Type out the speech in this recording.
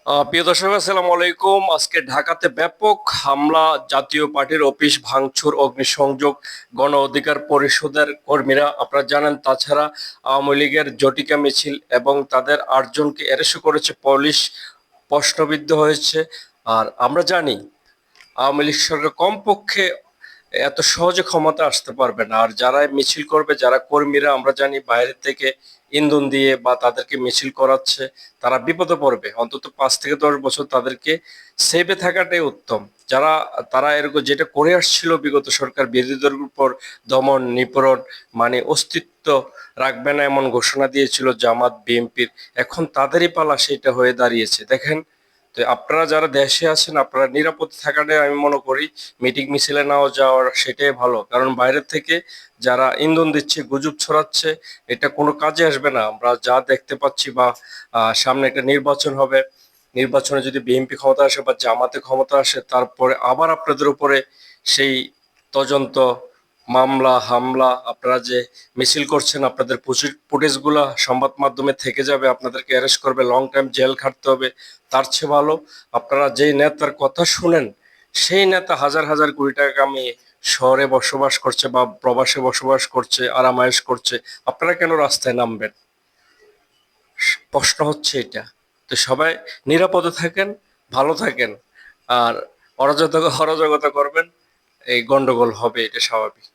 প্রিয় দর্শক, আসসালামু আলাইকুম। আজকে ঢাকাতে ব্যাপক হামলা, জাতীয় পার্টির অফিস ভাঙচুর, অগ্নিসংযোগ, গণ অধিকার পরিষদের কর্মীরা, আপনারা জানেন। তাছাড়া আওয়ামী লীগের জটিকা মিছিল এবং তাদের 8 জনকে অ্যারেস্ট করেছে পুলিশ, প্রশ্নবিদ্ধ হয়েছে। আর আমরা জানি আওয়ামী লীগ সরকার কমপক্ষে এত সহজে ক্ষমতা আসতে পারবে না। আর যারা মিছিল করবে, যারা কর্মীরা, আমরা জানি বাইরে থেকে ইন্ধন দিয়ে বা তাদেরকে মিছিল করাচ্ছে, তারা বিপদে পড়বে। অন্তত 5 থেকে 10 বছর তাদেরকে সেভে থাকাটাই উত্তম। যারা তারা এরকম যেটা করে আসছিল বিগত সরকার, বিরোধীদের উপর দমন নিপীড়ন, মানে অস্তিত্ব রাখবে না এমন ঘোষণা দিয়েছিল জামাত বিএনপির, এখন তাদেরই পালা সেটা হয়ে দাঁড়িয়েছে। দেখেন, তো আপনারা যারা দেশে আছেন, আপনারা নিরাপদ থাকাটাই আমি মনে করি মিটিং মিছিলে নাও যাওয়ার সেটাই ভালো। কারণ বাইরের থেকে যারা ইন্ধন দিচ্ছে, গুজব ছড়াচ্ছে, এটা কোনো কাজে আসবে না। আমরা যা দেখতে পাচ্ছি, বা সামনে একটা নির্বাচন হবে, নির্বাচনে যদি বিএনপি ক্ষমতা আসে বা জামাতে ক্ষমতা আসে, তারপরে আবার আপনাদের উপরে সেই তদন্ত, মামলা হামলা, আপনারা যে মিছিল করছেন, আপনাদের ফুটেজগুলা সংবাদ মাধ্যমে থেকে যাবে, আপনাদেরকে অ্যারেস্ট করবে, লং টাইম জেল খাটতে হবে। তার চেয়ে ভালো আপনারা যেই নেতার কথা শুনেন, সেই নেতা হাজার হাজার কোটি টাকা কামিয়ে শহরে বসবাস করছে বা প্রবাসে বসবাস করছে, আরামায়েশ করছে, আপনারা কেন রাস্তায় নামবেন? প্রশ্ন হচ্ছে এটা। তো সবাই নিরাপদে থাকেন, ভালো থাকেন। আর অরাজকতা অরাজকতা করবেন, এই গন্ডগোল হবে, এটা স্বাভাবিক।